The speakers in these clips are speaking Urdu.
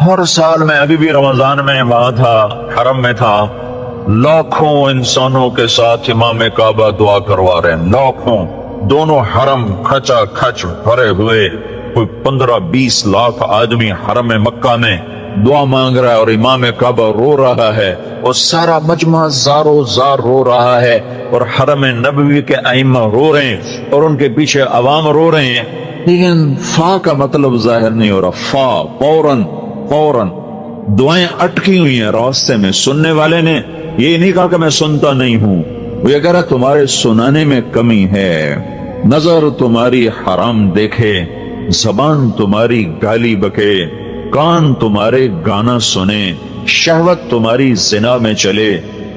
ہر سال میں ابھی بھی رمضان میں وہاں تھا، حرم میں تھا، لاکھوں انسانوں کے ساتھ امام کعبہ دعا کروا رہے ہیں، لاکھوں، دونوں حرم کھچا کھچ بھرے ہوئے، کوئی 15-20 لاکھ آدمی حرم مکہ میں دعا مانگ رہا ہے اور امام کعبہ رو رہا ہے اور سارا مجمع زارو زار رو رہا ہے اور حرم نبوی کے ائمہ رو رہے ہیں اور ان کے پیچھے عوام رو رہے ہیں، لیکن فا کا مطلب ظاہر نہیں ہو رہا، فوراً فوراً دعائیں اٹکی ہوئی ہیں راستے میں۔ سننے والے نے یہ نہیں کہا کہ میں سنتا نہیں ہوں، وہ یہ کہہ رہا تمہارے سنانے میں کمی ہے، نظر تمہاری حرام دیکھے، زبان تمہاری گالی بکے، کان تمہارے گانا سنے، شہوت تمہاری زنا میں چلے،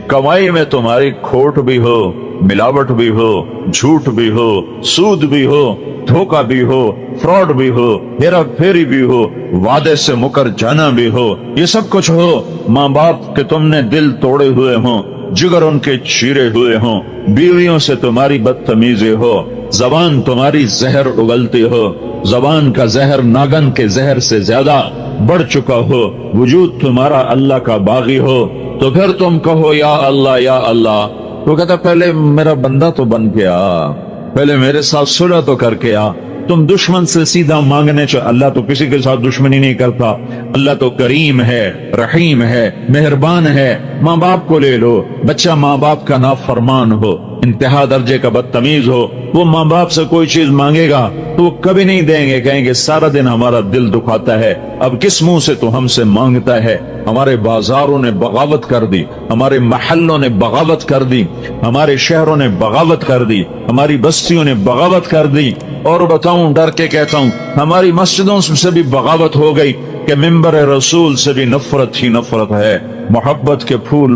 کمائی میں تمہاری کھوٹ بھی ہو، ملاوٹ بھی ہو، جھوٹ بھی ہو، سود بھی ہو، دھوکہ بھی ہو، فراڈ بھی ہو، ہیرا پھیری بھی ہو، وعدے سے مکر جانا بھی ہو، یہ سب کچھ ہو، ماں باپ کے تم نے دل توڑے ہوئے ہوں، جگر ان کے چیرے ہوئے ہوں، بیویوں سے تمہاری بدتمیزی ہو، زبان تمہاری زہر اگلتی ہو، زبان کا زہر ناگن کے زہر سے زیادہ بڑھ چکا ہو، وجود تمہارا اللہ کا باغی ہو، تو پھر تم کہو یا اللہ یا اللہ۔ وہ کہتا پہلے میرا بندہ تو بن کے آ، پہلے میرے ساتھ صلح تو کر کے آ، تم دشمن سے سیدھا مانگنے چاہ، اللہ تو کسی کے ساتھ دشمنی نہیں کرتا، اللہ تو کریم ہے، رحیم ہے، مہربان ہے۔ ماں باپ کو لے لو، بچہ ماں باپ کا نافرمان ہو، انتہا درجے کا بدتمیز ہو، وہ ماں باپ سے کوئی چیز مانگے گا تو وہ کبھی نہیں دیں گے، کہیں گے سارا دن ہمارا دل دکھاتا ہے، اب کس منہ سے تو ہم سے مانگتا ہے۔ ہمارے بازاروں نے بغاوت کر دی، ہمارے محلوں نے بغاوت کر دی، ہمارے شہروں نے بغاوت کر دی، ہماری بستیوں نے بغاوت کر دی، اور بتاؤں ڈر کے کہتا ہوں ہماری مسجدوں سے بھی بغاوت ہو گئی کہ ممبر رسول سے بھی نفرت ہی نفرت ہے۔ محبت کے پھول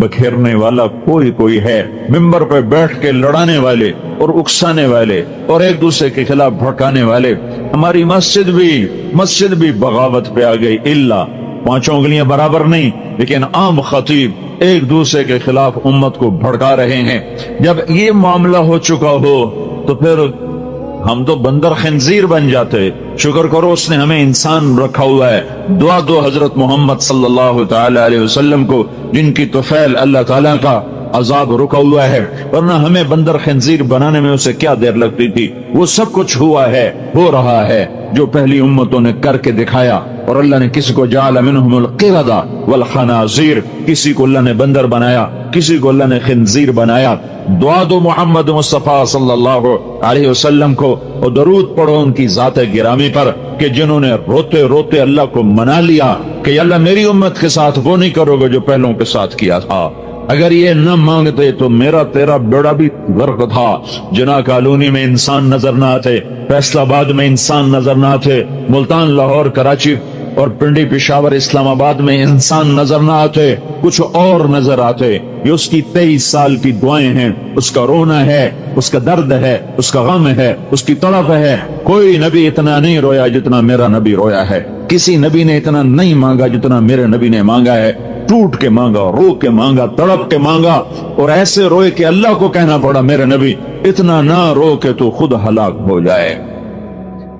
بکھیرنے والا کوئی ہے، ممبر پہ بیٹھ کے لڑانے والے اور اکسانے والے اور ایک دوسرے کے خلاف بھڑکانے والے۔ ہماری مسجد بھی بغاوت پہ آ گئی، الا 5 انگلیاں برابر نہیں، لیکن عام خطیب ایک دوسرے کے خلاف امت کو بھڑکا رہے ہیں۔ جب یہ معاملہ ہو چکا ہو تو پھر ہم تو بندر خنزیر بن جاتے۔ شکر کرو اس نے ہمیں انسان رکھا ہوا ہے، دعا دو حضرت محمد صلی اللہ تعالی علیہ وسلم کو، جن کی طفیل اللہ تعالیٰ کا عذاب رکا ہوا ہے، ورنہ ہمیں بندر خنزیر بنانے میں اسے کیا دیر لگتی تھی۔ وہ سب کچھ ہوا ہے، ہو رہا ہے جو پہلی امتوں نے کر کے دکھایا، اور اللہ نے کسی کو جعل منہم القردہ والخنازیر، کسی کو اللہ نے بندر بنایا، کسی کو اللہ نے خنزیر بنایا۔ دعا دو محمد مصطفیٰ صلی اللہ علیہ وسلم کو، اور درود پڑھو ان کی ذات گرامی پر کہ جنہوں نے روتے روتے اللہ کو منا لیا کہ اللہ میری امت کے ساتھ وہ نہیں کرو گے جو پہلوں کے ساتھ کیا تھا۔ اگر یہ نہ مانگتے تو میرا تیرا بیڑا بھی غرق تھا۔ جناح کالونی میں انسان نظر نہ آتے، فیصل آباد میں انسان نظر نہ آتے، ملتان، لاہور، کراچی اور پنڈی، پشاور، اسلام آباد میں انسان نظر نہ آتے، کچھ اور نظر آتے۔ یہ اس کی 23 سال کی دعائیں ہیں، اس کا رونا ہے، اس کا درد ہے، اس کا غم ہے، اس کی تڑپ ہے۔ کوئی نبی اتنا نہیں رویا جتنا میرا نبی رویا ہے، کسی نبی نے اتنا نہیں مانگا جتنا میرے نبی نے مانگا ہے۔ ٹوٹ کے مانگا، رو کے مانگا، تڑپ کے مانگا، اور ایسے روئے کہ اللہ کو کہنا پڑا میرے نبی اتنا نہ رو کہ تو خود ہلاک ہو جائے۔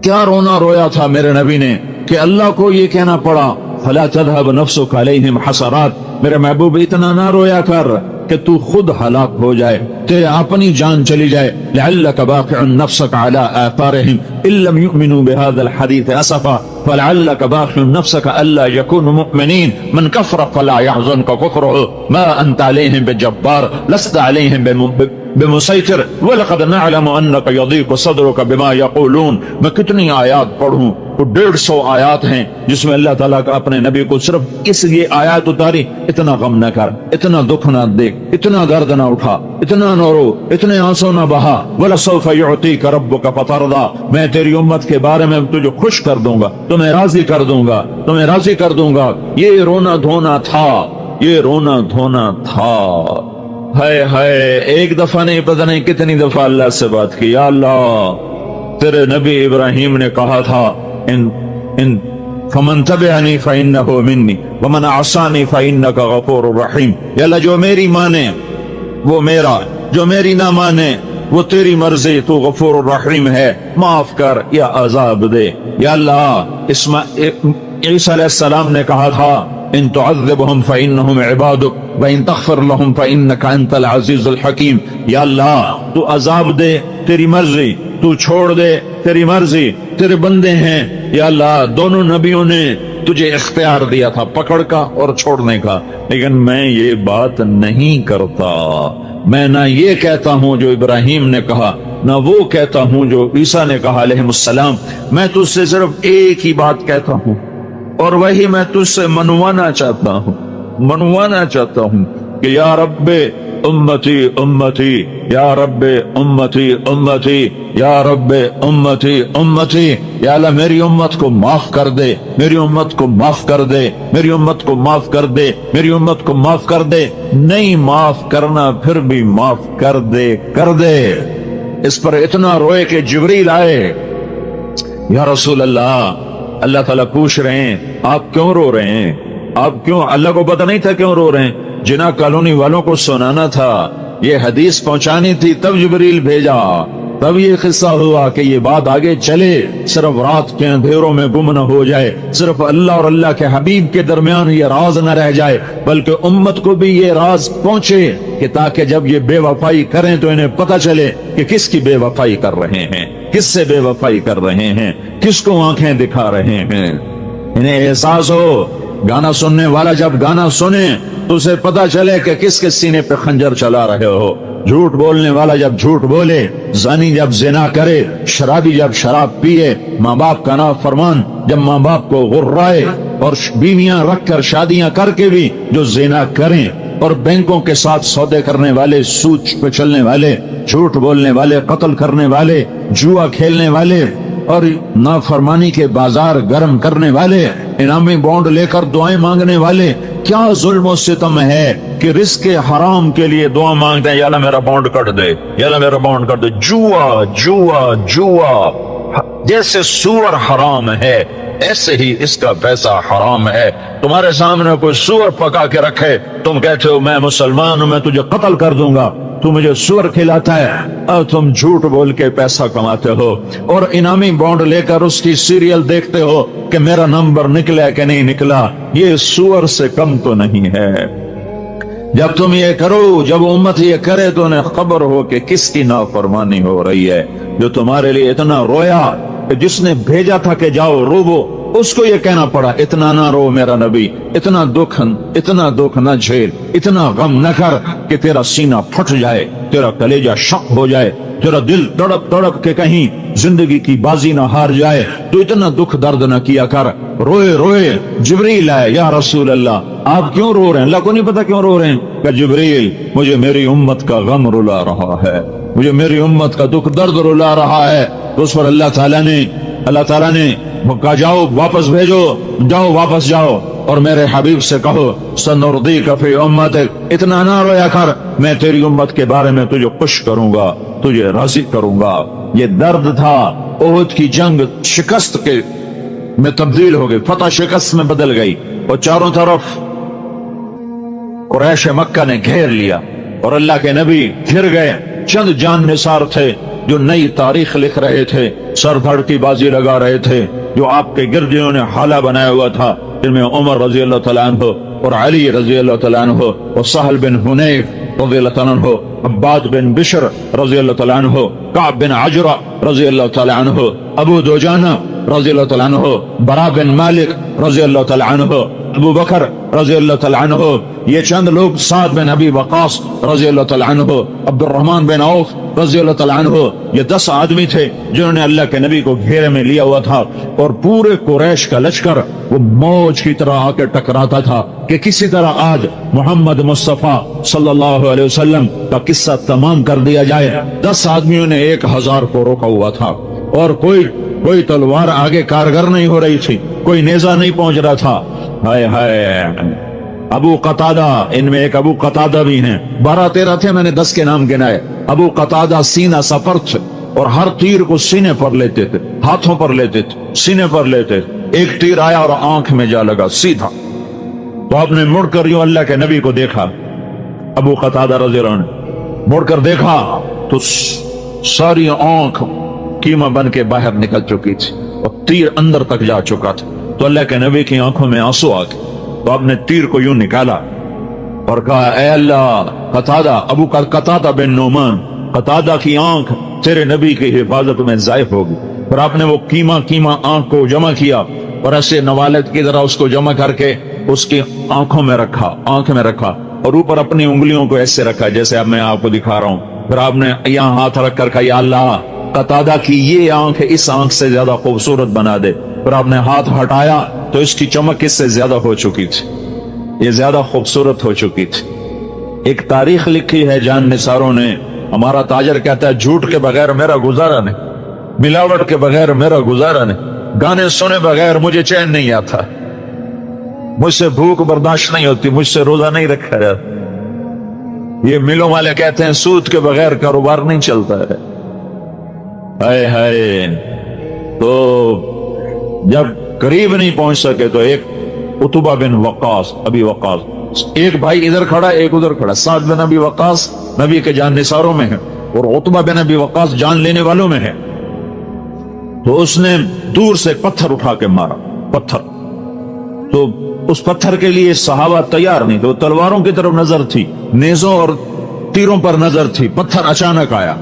کیا رونا رویا تھا میرے نبی نے کہ اللہ کو یہ کہنا پڑا فلا تذهب نفسك عليهم حسرات، میرے محبوب اتنا نہ رویا کر کہ تو خود ہلاک ہو جائے، تیرے اپنی جان چلی جائے۔ لعلك باخع نفسك على آثارهم ان لم يؤمنوا بهذا الحديث اسفا فلعلك باخع نفسك الا يكونوا مؤمنين من كفر فلا يحزنك كفره ما انت عليهم بجبار لست عليهم بمسيطر ولقد نعلم انك يضيق صدرك بما يقولون۔ میں کتنی آیات پڑھوں، وہ 150 آیات ہیں جس میں اللہ تعالیٰ کا اپنے نبی کو صرف اس لیے آیات اتاری اتنا غم نہ کر، اتنا دکھ نہ دیکھ، اتنا درد نہ اٹھا، اتنا نہ رو، اتنے آنسو نہ بہا۔ وَلَسَوْفَ يُعْطِيكَ رَبُّكَ فَتَرْضَىٰ، میں تیری امت کے بارے میں تجھے خوش کر دوں گا، تمہیں راضی کر دوں گا، تمہیں راضی کر دوں گا۔ یہ رونا دھونا تھا، یہ رونا دھونا تھا۔ ہائے ہائے، ایک دفعہ نہیں، پتہ نہیں کتنی دفعہ اللہ سے بات کی۔ یا اللہ، تیرے نبی ابراہیم نے کہا تھا ان فمن تبعنی فإنہ منی ومن عصانی فإنک غفور رحیم۔ یا اللہ، جو میری مانے وہ میرا، جو میری نہ مانے وہ تیری مرضی، تو غفور الرحیم ہے، معاف کر یا عذاب دے۔ یا اللہ، عیسیٰ علیہ السلام نے کہا تھا ان تعذبهم فإنهم عبادك وإن تغفر لهم فإنك أنت العزيز الحكيم، یا اللہ تو عذاب دے تیری مرضی، تو چھوڑ دے تیری مرضی، تیرے بندے ہیں۔ یا اللہ دونوں نبیوں نے تجھے اختیار دیا تھا پکڑ کا اور چھوڑنے کا، لیکن میں یہ بات نہیں کرتا، میں نہ یہ کہتا ہوں جو ابراہیم نے کہا، نہ وہ کہتا ہوں جو عیسیٰ نے کہا علیہ السلام، میں تجھ سے صرف ایک ہی بات کہتا ہوں اور وہی میں تجھ سے منوانا چاہتا ہوں کہ یا رب امتی امتی، یا رب امتی امتی، یا رب امتی امتی، یا اللہ میری امت کو معاف کر دے، میری امت کو معاف کر دے، میری امت کو معاف کر دے، میری امت کو معاف کر دے، نہیں معاف کرنا پھر بھی معاف کر دے۔ اس پر اتنا روئے کہ جبریل آئے، یا رسول اللہ تعالیٰ پوچھ رہے ہیں آپ کیوں رو رہے ہیں؟ آپ کیوں؟ اللہ کو پتہ نہیں تھا کیوں رو رہے ہیں؟ جناح کالونی والوں کو سنانا تھا، یہ حدیث پہنچانی تھی، تب جبریل بھیجا، تب یہ قصہ ہوا کہ یہ بات آگے چلے، صرف رات کے اندھیروں میں گم نہ ہو جائے، صرف اللہ اور اللہ کے حبیب کے درمیان یہ راز نہ رہ جائے، بلکہ امت کو بھی یہ راز پہنچے کہ تاکہ جب یہ بے وفائی کریں تو انہیں پتہ چلے کہ کس کی بے وفائی کر رہے ہیں، کس سے بے وفائی کر رہے ہیں، کس کو آنکھیں دکھا رہے ہیں، انہیں احساس ہو۔ گانا سننے والا جب گانا سنے تو اسے پتا چلے کہ کس کے سینے پہ خنجر چلا رہے ہو، جھوٹ بولنے والا جب جھوٹ بولے، زانی جب زنا کرے، شرابی جب شراب پیے، ماں باپ کا نافرمان جب ماں باپ کو غرائے، اور بیویاں رکھ کر شادیاں کر کے بھی جو زنا کریں، اور بینکوں کے ساتھ سودے کرنے والے، سود پہ چلنے والے، جھوٹ بولنے والے، قتل کرنے والے، جوا کھیلنے والے، اور نافرمانی کے بازار گرم کرنے والے، انعامی بانڈ لے کر دعائیں مانگنے والے، کیا ظلم و ستم ہے کہ رزق حرام کے لیے دعا مانگتے ہیں، یا اللہ میرا بانڈ کٹ دے، یا اللہ میرا بانڈ کٹ دے۔ جوا جیسے سور حرام ہے ایسے ہی اس کا پیسہ حرام ہے۔ تمہارے سامنے کوئی سور پکا کے رکھے، تم کہتے ہو میں مسلمان ہوں، میں تجھے قتل کر دوں گا، تو مجھے سور کھلاتا ہے، اور تم جھوٹ بول کے پیسہ کماتے ہو، اور انعامی بانڈ لے کر اس کی سیریل دیکھتے ہو کہ میرا نمبر نکلا کہ نہیں نکلا، یہ سور سے کم تو نہیں ہے۔ جب تم یہ کرو، جب امت یہ کرے تو انہیں خبر ہو کہ کس کی نافرمانی ہو رہی ہے، جو تمہارے لیے اتنا رویا کہ جس نے بھیجا تھا کہ جاؤ روو، اس کو یہ کہنا پڑا اتنا نہ رو میرا نبی، اتنا دکھ نہ جھیل، اتنا غم نہ کر کہ تیرا سینہ پھٹ جائے، تیرا کلیجہ شق ہو جائے، تیرا دل تڑپ تڑپ کے کہیں زندگی کی بازی نہ ہار جائے، تو اتنا دکھ درد نہ کیا کر۔ روئے جبریل آئے، یا رسول اللہ آپ کیوں رو رہے ہیں؟ اللہ کو نہیں پتا کیوں رو رہے ہیں، کہ جبریل مجھے میری امت کا غم رلا رہا ہے، مجھے میری امت کا دکھ درد رلا رہا ہے۔ تو اس پر اللہ تعالیٰ نے کہا جاؤ واپس بھیجو، جاؤ واپس جاؤ، اور میرے حبیب سے کہو سنردیک فی امتک، اتنا نہ رویا کر، میں تیری امت کے بارے میں تجھے خوش کروں گا، تجھے راضی کروں گا۔ یہ درد تھا، احد کی جنگ شکست کے میں تبدیل ہو گئی، فتح شکست میں بدل گئی، اور چاروں طرف قریش مکہ نے گھیر لیا، اور اللہ کے نبی گھر گئے۔ چند جان نثار تھے جو نئی تاریخ لکھ رہے تھے، سر دھڑ کی بازی لگا رہے تھے، جو آپ کے گرد جنہوں نے حالہ بنایا ہوا تھا، جن میں عمر رضی اللہ تعالیٰ عنہ اور علی رضی اللہ تعالیٰ عنہ اور سہل بن حنیف رضی اللہ تعالیٰ عنہ، عباد بن بشر رضی اللہ تعالیٰ عنہ، کعب بن عجرہ رضی اللہ تعالیٰ عنہ، ابو دجانہ رضی اللہ تعالیٰ عنہ، برا بن مالک رضی اللہ تعالیٰ عنہ، ابو بکر رضی اللہ تعالیٰ عنہ، یہ چند لوگ، سعد بن ابی وقاص رضی اللہ تعالیٰ عنہ، عبد الرحمن بن عوف رضی اللہ تعالیٰ عنہ، یہ 10 آدمی تھے جنہوں نے اللہ کے نبی کو گھیرے میں لیا ہوا تھا، اور پورے قریش کا لشکر وہ موج کی طرح آ کے ٹکراتا تھا کہ کسی طرح آج محمد مصطفیٰ صلی اللہ علیہ وسلم کا قصہ تمام کر دیا جائے۔ 10 آدمیوں نے 1000 کو روکا ہوا تھا، اور کوئی تلوار آگے کارگر نہیں ہو رہی تھی، کوئی نیزہ نہیں پہنچ رہا تھا۔ ہائے ابو قتادہ، ان میں ایک ابو قتادہ بھی ہیں، 12-13 تھے، میں نے 10 کے نام گنائے۔ ابو قتادہ سینہ سفر تھے، اور ہر تیر کو سینے پر لیتے تھے، ہاتھوں پر لیتے تھے، سینے پر لیتے تھے۔ ایک تیر آیا اور آنکھ میں جا لگا سیدھا، تو آپ نے مڑ کر یوں اللہ کے نبی کو دیکھا، ابو قتادہ رضی اللہ عنہ مڑ کر دیکھا تو ساری آنکھ کیما بن کے باہر نکل چکی تھی، اور تیر اندر تک جا چکا تھا۔ تو اللہ کے نبی کی آنکھوں میں آنسو آ گئے، تو آپ نے تیر کو یوں نکالا اور کہا اے اللہ قتادہ، ابو قتادہ بن نعمان، قتادہ کی آنکھ تیرے نبی کی حفاظت میں ضائع ہوگی۔ اور آپ نے وہ کیما آنکھ کو جمع کیا اور ایسے نوالد کی طرح اس کو جمع کر کے اس کی آنکھ میں رکھا اور اوپر اپنی انگلیوں کو ایسے رکھا جیسے اب میں آپ کو دکھا رہا ہوں۔ پھر آپ نے یہاں ہاتھ رکھ کر کہا یا اللہ قتادہ کی یہ آنکھ اس آنکھ سے زیادہ خوبصورت بنا دے۔ پھر آپ نے ہاتھ ہٹایا تو اس کی چمک اس سے زیادہ ہو چکی تھی، یہ زیادہ خوبصورت ہو چکی تھی۔ ایک تاریخ لکھی ہے جان نثاروں نے، ہمارا تاجر کہتا ہے جھوٹ کے بغیر میرا گزارا نہیں، ملاوٹ کے بغیر میرا گزارا نہیں، گانے سنے بغیر مجھے چین نہیں آتا، مجھ سے بھوک برداشت نہیں ہوتی، مجھ سے روزہ نہیں رکھا جاتا۔ یہ ملوں والے کہتے ہیں سود کے بغیر کاروبار نہیں چلتا ہے۔ ہائے ہائے، تو جب قریب نہیں پہنچ سکے تو ایک عتبہ بن وقاص، ابی وقاص، ایک بھائی ادھر کھڑا ایک ادھر کھڑا، سعد بن ابی وقاص نبی کے جان نثاروں میں ہے اور عتبہ بن ابی وقاص جان لینے والوں میں ہے۔ تو اس نے دور سے پتھر اٹھا کے مارا، پتھر، تو اس پتھر کے لیے صحابہ تیار نہیں تو تلواروں کی طرف نظر تھی، نیزوں اور تیروں پر نظر تھی، پتھر اچانک آیا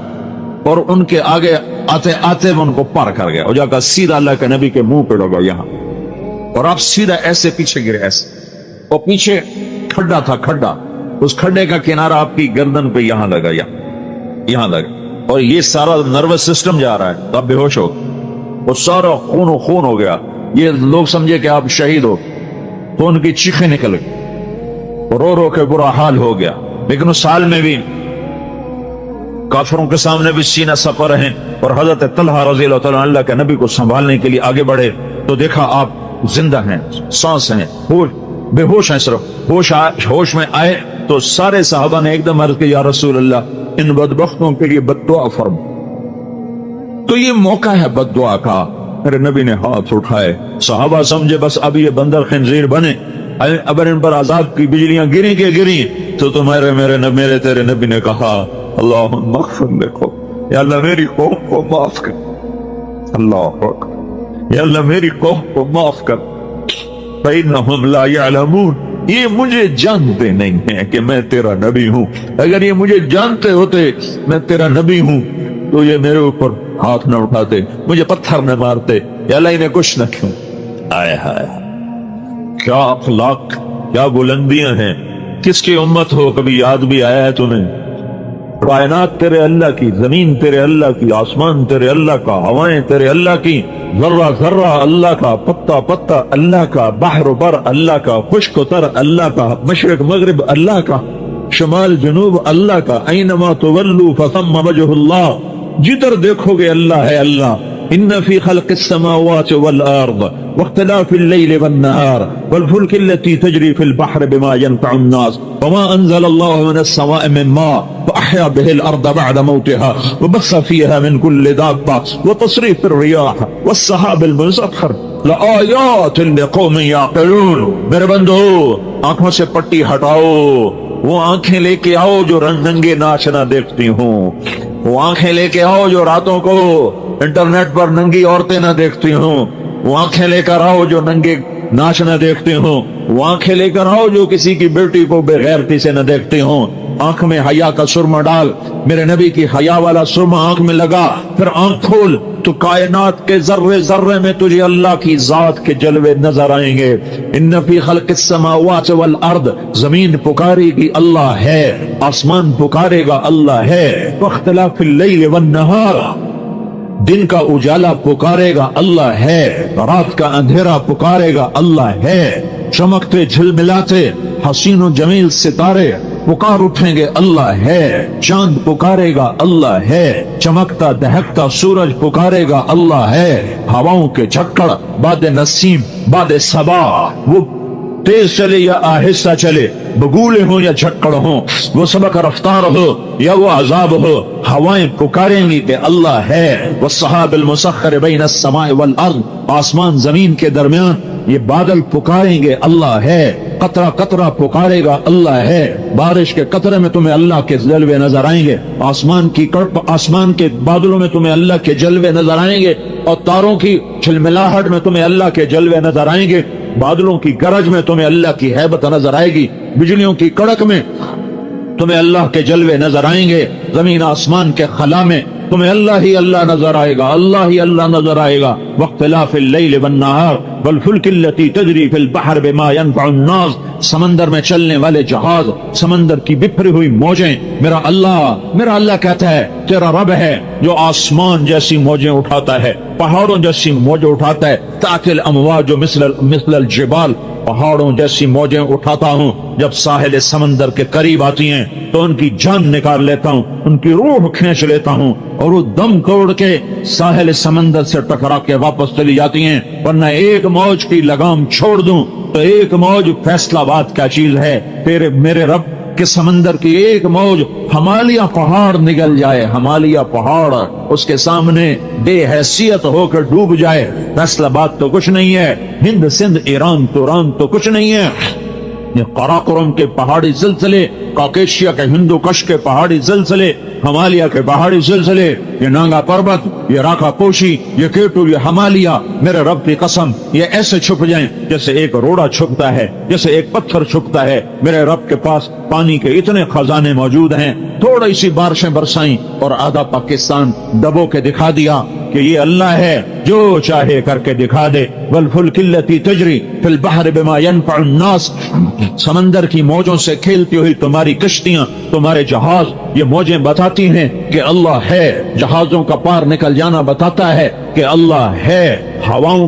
اور ان کے آگے آتے آتے وہ ان کو پار کر گیا اور جا کر سیدھا اللہ کے نبی کے منہ پہ لگا یہاں، اور آپ سیدھا ایسے پیچھے گرے ایسے، اور پیچھے کھڈا تھا، کھڈا، اس کھڈے کا کنارہ آپ کی گردن پہ یہاں لگا، یہاں لگا، اور یہ سارا نروس سسٹم جا رہا ہے، تو آپ بے ہوش ہو، اور سارا خون و خون ہو گیا، یہ لوگ سمجھے کہ آپ شہید ہو، تو ان کی چیخیں نکل گئی، رو رو کے برا حال ہو گیا۔ لیکن اس حال میں بھی کافروں کے سامنے بھی سینہ سپر ہیں، اور حضرت طلحہ رضی اللہ تعالیٰ اللہ کے نبی کو سنبھالنے کے لیے آگے بڑھے تو دیکھا آپ زندہ ہیں، سانس ہیں، بے ہوش ہیں، صرف ہوش میں آئے تو سارے صحابہ نے ایک دم عرض کی یا رسول اللہ ان بدبختوں کے لیے بد دعا فرما۔ تو یہ موقع ہے بد دعا کا۔ میرے نبی نے ہاتھ اٹھائے، صحابہ سمجھے بس اب یہ بندر خنزیر بنے، اگر ان پر عذاب کی بجلیاں گری کے گری تو میرے تیرے نبی نے کہا اللہم اغفر لکو، یا اللہ میری قوم کو معاف کر، اللہ اکبر، یا اللہ میری قوم کو معاف کر، فإنہم لا یعلمون، یہ مجھے جانتے نہیں ہیں کہ میں تیرا نبی ہوں، اگر یہ مجھے جانتے ہوتے میں تیرا نبی ہوں تو یہ میرے اوپر ہاتھ نہ اٹھاتے، مجھے پتھر نہ مارتے، یا اللہ انہیں کچھ نہ کیوں۔ آئے ہائے، کیا اخلاق، کیا بلندیاں ہیں، کس کی امت ہو، کبھی یاد بھی آیا ہے تمہیں؟ کائنات تیرے اللہ کی، زمین تیرے اللہ کی، آسمان تیرے اللہ کا، ہوائیں تیرے اللہ کی، ذرہ ذرہ اللہ کا، پتا پتا اللہ کا، بحر و بر اللہ کا، خشک و تر اللہ کا، مشرق مغرب اللہ کا، شمال جنوب اللہ کا، اینما تولوا فثم وجہ اللہ، جدھر دیکھو گے اللہ ہے اللہ۔ ان فی خلق السماوات والارض واختلاف الليل والنهار والفلك التي تجري في البحر بما ينفع الناس وما انزل الله من السماء من ماء فاحيا به الارض بعد موتها وبث فيها من كل دابة وتصريف الرياح والسحاب المسخر لآيات لقوم يعقلون۔ میرے بندو آنکھوں سے پٹی ہٹاؤ، وہ آنکھیں لے کے آؤ جو رنگے ناچ نہ دیکھتی ہوں، وہ آنکھیں لے کے آؤ جو راتوں کو انٹرنیٹ پر ننگی عورتیں نہ دیکھتی ہوں، وہ آنکھیں لے کر آؤ جو ننگے ناچ نہ دیکھتے ہوں، وہ آنکھیں لے کر آؤ جو کسی کی بیٹی کو بے غیرتی سے نہ دیکھتے ہوں۔ آنکھ میں حیا کا سرما ڈال، میرے نبی کی حیا والا سرما آنکھ میں لگا، پھر آنکھ کھول تو کائنات کے ذرے ذرے میں تجھے اللہ کی ذات کے جلوے نظر آئیں گے۔ ان فی خلق السماوات والارض، زمین پکارے گی اللہ ہے، آسمان پکارے گا اللہ ہے، واختلاف اللیل والنہار، دن کا اجالا پکارے گا اللہ ہے، رات کا اندھیرا پکارے گا اللہ ہے، چمکتے جھلملاتے حسین و جمیل ستارے پکار اٹھیں گے اللہ ہے، چاند پکارے گا اللہ ہے، چمکتا دہکتا سورج پکارے گا اللہ ہے، ہواؤں کے جھکڑ، باد نسیم، باد صبا، وہ تیز چلے یا آہستہ چلے، بگولے ہوں یا جھکڑ ہوں، وہ سبق رفتار ہو یا وہ عذاب ہو، ہوائیں پکاریں گی کہ اللہ ہے۔ والسحاب المسخر بین السماء والارض، آسمان زمین کے درمیان یہ بادل پکاریں گے اللہ ہے۔ قطرہ قطرہ پکارے گا اللہ ہے، بارش کے قطرے میں تمہیں اللہ کے جلوے نظر آئیں گے، آسمان کے بادلوں میں تمہیں اللہ کے جلوے نظر آئیں گے، اور تاروں کی چھلملاہٹ میں تمہیں اللہ کے جلوے نظر آئیں گے، بادلوں کی گرج میں تمہیں اللہ کی ہیبت نظر آئے گی، بجلیوں کی کڑک میں تمہیں اللہ کے جلوے نظر آئیں گے، زمین آسمان کے خلا میں تمہیں اللہ ہی اللہ نظر آئے گا، اللہ ہی اللہ نظر آئے گا۔ واختلاف اللیل والنہار والفلک التی تجری فی البحر بما ينفع الناس، سمندر میں چلنے والے جہاز، سمندر کی بکھری ہوئی موجیں، میرا اللہ کہتا ہے تیرا رب ہے جو آسمان جیسی موجیں اٹھاتا ہے، پہاڑوں جیسی موجیں اٹھاتا ہے، تأتی الامواج مثل الجبال، پہاڑوں جیسی موجیں اٹھاتا ہوں، جب ساحل سمندر کے قریب آتی ہیں تو ان کی جان نکال لیتا ہوں، ان کی روح کھینچ لیتا ہوں، اور وہ دم توڑ کے ساحل سمندر سے ٹکرا کے واپس چلی جاتی ہیں، ورنہ ایک موج کی لگام چھوڑ دوں تو ایک موج فیصلہ باد کیا چیز ہے، پھر میرے رب کہ سمندر کی ایک موج ہمالیہ پہاڑ نگل جائے، ہمالیہ پہاڑ اس کے سامنے بے حیثیت ہو کر ڈوب جائے، فیصلہ باد تو کچھ نہیں ہے، ہند سندھ ایران توران تو کچھ نہیں ہے، یہ قراقرم کے پہاڑی زلزلے، کاکیشیا کے ہندو کش کے پہاڑی زلزلے، ہمالیہ کے پہاڑی زلزلے، یہ نانگا پربت، یہ راکھا پوشی، یہ کیٹو، یہ ہمالیہ، میرے رب کی قسم یہ ایسے چھپ جائیں جیسے ایک روڑا چھپتا ہے، جیسے ایک پتھر چھپتا ہے۔ میرے رب کے پاس پانی کے اتنے خزانے موجود ہیں، تھوڑی سی بارشیں برسائیں اور آدھا پاکستان دبو کے دکھا دیا کہ یہ اللہ ہے جو چاہے کر کے دکھا دے۔ والفلک التی تجری فی البحر بما ينفع الناس، سمندر کی موجوں سے کھیلتی ہوئی تمہاری کشتیاں، تمہارے جہاز، یہ موجیں بتاتی ہیں کہ اللہ ہے، جہازوں کا پار نکل جانا بتاتا ہے کہ اللہ ہے، ہواؤں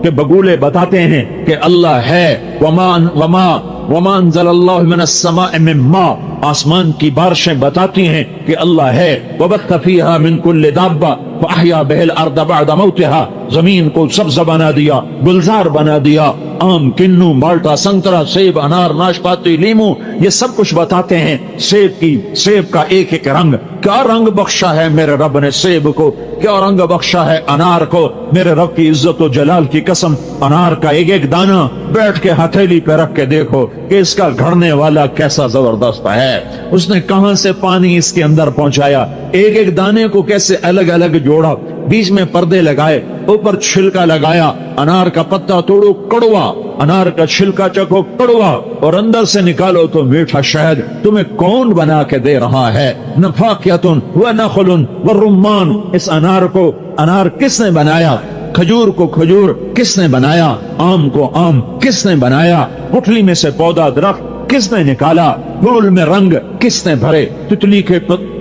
کے بگولے بتاتے ہیں کہ اللہ ہے۔ وما انزل اللہ من السماء من ماء، آسمان کی بارشیں بتاتی ہیں کہ اللہ ہے۔ وبث فیہا من کل دابہ فاحیا بہ الارض بعد موتہا، زمین کو سبز بنا دیا، گلزار بنا دیا، آم، کنو، مالٹا، سنترا، سیب، انار، ناشپاتی، لیمو، یہ سب کچھ بتاتے ہیں سیب کا ایک ایک رنگ، کیا رنگ بخشا ہے میرے رب نے سیب کو، کیا رنگ بخشا ہے انار کو، میرے رب کی عزت و جلال کی قسم، انار کا ایک ایک دانہ بیٹھ کے ہتھیلی پہ رکھ کے دیکھو کہ اس کا گھڑنے والا کیسا زبردست ہے، اس نے کہاں سے پانی اس کے اندر پہنچایا، ایک ایک دانے کو کیسے الگ الگ جوڑا، بیچ میں پردے لگائے، اوپر چھلکا لگایا، انار کا پتا توڑو کڑوا، انار کا چھلکا چکو کڑوا، اور اندر سے نکالو تو میٹھا شہد، تمہیں کون بنا کے دے رہا ہے؟ نفاقیتن ونخل والرمان، اس انار کس نے بنایا؟ کھجور کو کھجور کس نے بنایا؟ آم کو آم کس نے بنایا؟ گٹھلی میں سے پودا درخت کس نے نکالا؟ پھول میں رنگ کس نے بھرے؟ تتلی کے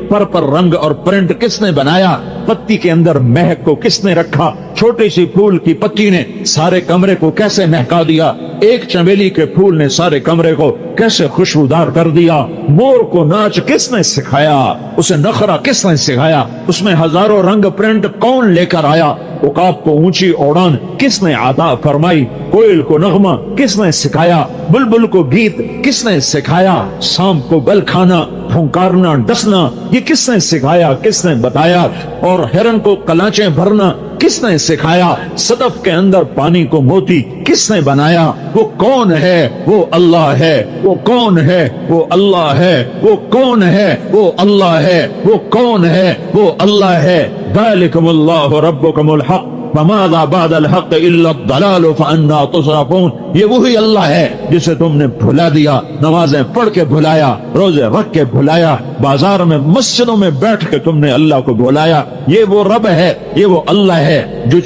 پر رنگ اور پرنٹ کس نے بنایا؟ پتی کے اندر مہک کو کس نے رکھا؟ چھوٹی سی پھول کی پتی نے سارے کمرے کو کیسے مہکا دیا؟ ایک چمیلی کے پھول نے سارے کمرے کو کیسے خوشبودار کر دیا؟ مور کو ناچ کس نے سکھایا؟ اسے نخرا کس نے سکھایا؟ اس میں ہزاروں رنگ پرنٹ کون لے کر آیا؟ عقاب کو اونچی اڑان کس نے عطا فرمائی؟ کوئل کو نغمہ کس نے سکھایا؟ بلبل کو گیت کس نے سکھایا؟ سانپ کو بل کھانا، پھنکارنا، ڈسنا، یہ کس نے سکھایا، کس نے بتایا؟ اور ہرن کو کلاچیں بھرنا کس نے سکھایا؟ صدف کے اندر پانی کو موتی کس نے بنایا؟ وہ کون ہے؟ وہ اللہ ہے۔ وہ کون ہے؟ وہ اللہ ہے۔ وہ کون ہے؟ وہ اللہ ہے۔ وہ کون ہے؟ وہ اللہ ہے۔ ذالکم اللہ ربکم الحق فماذا بعد الحق الا الضلال فانا تصرفون، یہ وہی اللہ ہے جسے تم نے بھلا دیا، نمازیں پڑھ کے بھلایا، روزے رکھ کے بھلایا، بازار میں مسجدوں میں بیٹھ کے تم نے اللہ کو بھلایا۔ یہ وہ رب ہے، یہ وہ اللہ ہے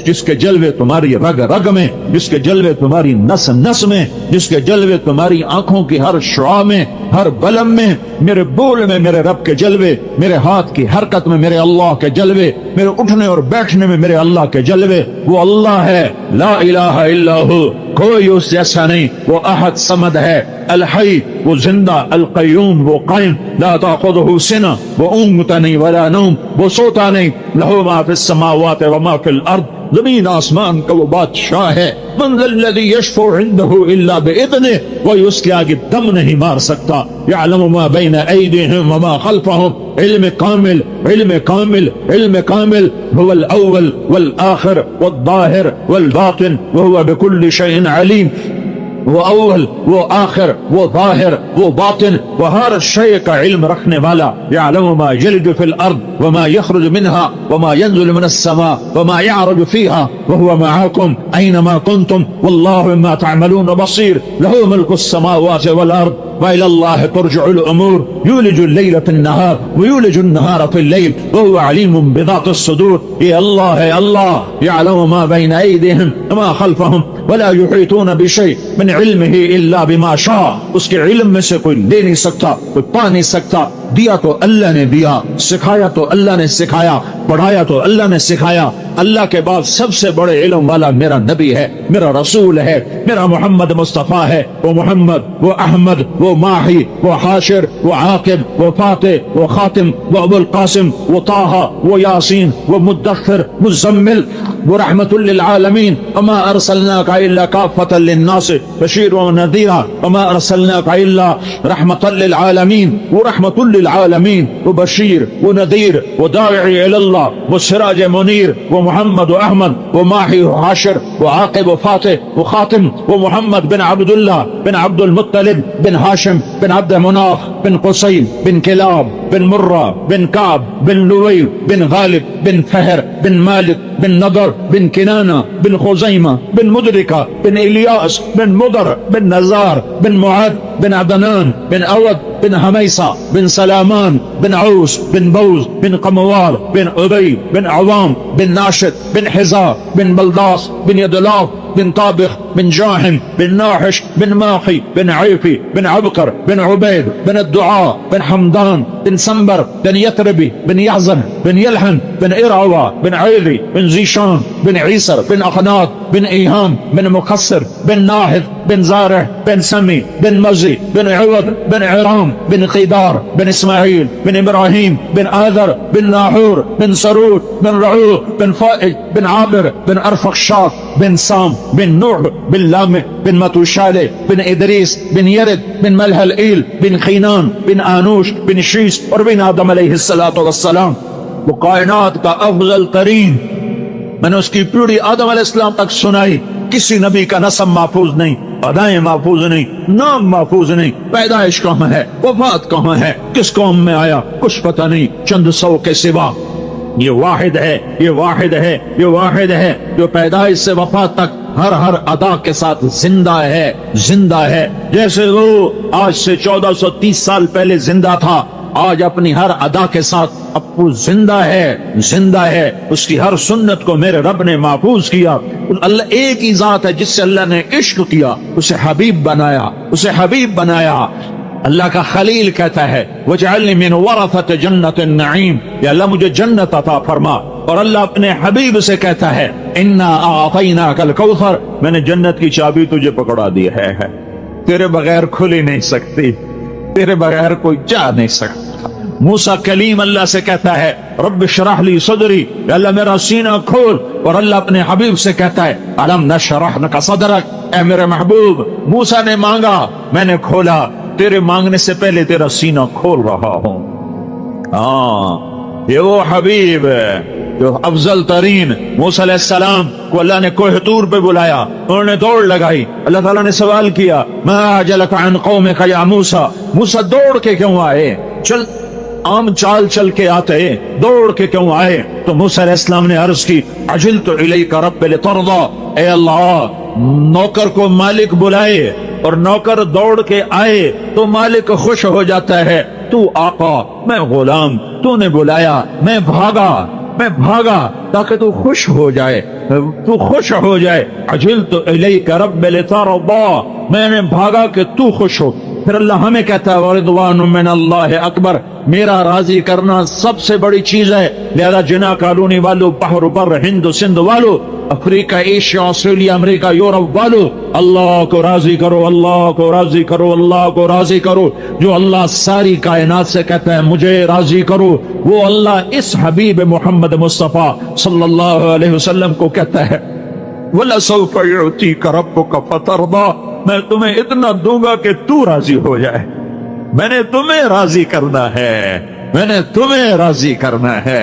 جس کے جلوے تمہاری رگ رگ میں، جس کے جلوے تمہاری نس نس میں، جس کے جلوے تمہاری آنکھوں کی ہر شعاع میں، ہر بلم میں، میرے بول میں میرے رب کے جلوے، میرے ہاتھ کی حرکت میں میرے اللہ کے جلوے، میرے اٹھنے اور بیٹھنے میں میرے اللہ کے جلوے۔ وہ اللہ ہے، لا الہ الا ہو، کوئی اس جیسا نہیں، وہ احد صمد ہے، الحی وہ زندہ، القیوم وہ قائم، لا تأخذہ سنہ وہ اونگتا نہیں ولا نوم، وہ سوتا نہیں، لہو ما فی السماوات وما فی الارض، زمین آسمان کا وہ بادشاہ ہے۔ من ذا الذی یشفع عنده الا باذنہ، کوئی اس کے آگے دم نہیں مار سکتا۔ یعلم ما بین ایدیہم وما خلفہم، علم کامل، علم کامل، علم کامل، هو الاول والآخر والظاہر والباطن وهو بكل شيء علیم۔ وہ اول وہ آخر وہ ظاہر وہ باطن وہ ہر شے کا علم رکھنے والا. یعلم ما یلج فی الارض وما یخرج منها وما ينزل من السماء وما يعرج فيها وهو معكم اينما كنتم والله بما تعملون بصير. له ملك السماوات والارض وإلى الله ترجع الأمور. يولج الليل في النهار ويولج النهار في الليل وهو عليم بذات الصدور. يا الله يعلم ما بين أيديهم وما خلفهم ولا يحيطون بشيء من علمه إلا بما شاء. اس کے علم میں سے کوئی لے نہیں سکتا, کوئی پا نہیں سکتا. دیا تو اللہ نے دیا, سکھایا تو اللہ نے سکھایا, پڑھایا تو اللہ نے سکھایا. اللہ کے بعد سب سے بڑے علم والا میرا نبی ہے, میرا رسول ہے, میرا محمد مصطفیٰ ہے. وہ محمد, وہ احمد, وہ ماہی, وہ حاشر, وہ عاقب, وہ فاتح, وہ خاتم, وہ ابو القاسم, وہ طٰہٰ, وہ یاسین, وہ مدثر, مزمل, وہ رحمت للعالمین. وما ارسلناک الا کافۃ للناس بشیرا ونذیرا وما ارسلناک الا رحمۃ للعالمین. وہ رحمت للعالمین, وہ بشیر, وہ نذیر, وہ داعی الی اللہ, وہ سراج منیر, وہ محمد و احمد, وہ ماہی و حاشر, وہ عاقب و فاتح, وہ خاتم, وہ محمد بن عبداللہ بن عبد المطلب بن ہاشم بن عبد مناف بن قصی بن کلاب بن مرہ بن کعب بن لوی بن غالب بن فہر بن مالک بن نضر بن کنانہ بن خزیمہ بن مدرکہ بن الیاس بن مضر بن نزار بن معد بن عدنان بن اود بن حمیسہ بن سلامان بن عوس بن بوز بن قموار بن عبی بن عوام بن ناشد بن حزار بن بلداس بن یدلاف بن طابخ بن جاحم بن ناحش بن ماحي بن عيفي بن عبقر بن عبيد بن الدعاء بن حمدان بن سنبر بن يثربي بن يحزن بن يلحن بن إرعوى بن عيلي بن زيشان بن عيسر بن أخناط بن إيهام بن مكسر بن ناهض بن زارع بن سمي بن مزي بن عوض بن عرام بن قيدار بن إسماعيل بن إبراهيم بن آذر بن ناحور بن سرود بن رعوق بن فائج بن عابر بن أرفخشاد بن سام بن نوح بن لامع بن متوشالة بن إدريس بن يرد بن ملهلئيل بن خينان بن آنوش بن شيس اور بن آدم علیہ الصلاۃ والسلام. وہ کائنات کا افضل ترین. میں نے اس کی پیڑھی آدم علیہ السلام تک سنائی. کسی نبی کا نسب محفوظ نہیں, ادائیں محفوظ نہیں, نام محفوظ نہیں, پیدائش کہاں ہے, وفات کہاں ہے, کس قوم میں آیا, کچھ پتہ نہیں چند سو کے سوا. یہ واحد ہے, یہ واحد ہے, یہ واحد ہے جو پیدائش سے وفات تک ہر ادا کے ساتھ زندہ ہے, زندہ ہے. جیسے وہ آج سے 1430 سال پہلے زندہ تھا, آج اپنی ہر ادا کے ساتھ ابو زندہ ہے, زندہ ہے. اس کی ہر سنت کو میرے رب نے محفوظ کیا. اللہ ایک ہی ذات ہے جس سے اللہ نے عشق کیا, اسے حبیب بنایا, اسے حبیب بنایا. اللہ کا خلیل کہتا ہے وَجْعَلْنِي مِنْ وَرَثَةِ جَنَّةِ النَّعِيمِ, یا اللہ مجھے جنت عطا فرما. اور اللہ اپنے حبیب سے کہتا ہے اِنَّا أَعْطَيْنَاكَ الْكَوْثَرَ, میں نے جنت کی چابی تجھے پکڑا دی ہے, تیرے بغیر کھل ہی نہیں سکتی, تیرے بغیر کوئی جا نہیں سکتا. موسیٰ کلیم اللہ سے کہتا ہے رب اشرح لی صدری, اللہ میرا سینہ کھول. اور اللہ اپنے حبیب سے کہتا ہے الم نشرح لک صدرک, اے میرے محبوب موسیٰ نے مانگا میں نے کھولا, تیرے مانگنے سے پہلے تیرا سینہ کھول رہا ہوں. یہ وہ حبیب ہے جو افضل ترین. موسیٰ علیہ السلام کو اللہ نے کوہ طور پہ بلایا, انہوں نے دوڑ لگائی. اللہ تعالیٰ نے سوال کیا ما اعجلک عن قومک یا موسیٰ, موسیٰ دوڑ کے کیوں آئے, چل عام چال چل کے آتے, دوڑ کے کیوں آئے؟ تو موسیٰ علیہ السلام نے عرض کی عجلت الیک رب لترضی, اے اللہ نوکر کو مالک بلائے اور نوکر دوڑ کے آئے تو مالک خوش ہو جاتا ہے. تو آقا میں غلام, تو نے بلایا میں بھاگا تاکہ تو خوش ہو جائے, تو خوش ہو جائے. عجلت الیک رب لترضی, میں نے بھاگا کہ تو خوش ہو. پھر اللہ ہمیں کہتا ہے وَرِضْوَانٌ مِّنَ اللَّهِ اکبر, میرا راضی کرنا سب سے بڑی چیز ہے. لہذا جنا کالونی والو, بحر بر, ہند سندھ والو, افریقہ, ایشیا, آسٹریلیا, امریکہ, یورپ والو, اللہ کو راضی کرو, اللہ کو راضی کرو, اللہ کو راضی کرو. جو اللہ ساری کائنات سے کہتا ہے مجھے راضی کرو, وہ اللہ اس حبیب محمد مصطفیٰ صلی اللہ علیہ وسلم کو کہتا ہے وَلَسَوْفَ يُعْتِيكَ رَبُّكَ فَتَرْضَىٰ, میں تمہیں اتنا دوں گا کہ تو راضی ہو جائے. میں نے تمہیں راضی کرنا ہے, میں نے تمہیں راضی کرنا ہے.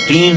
3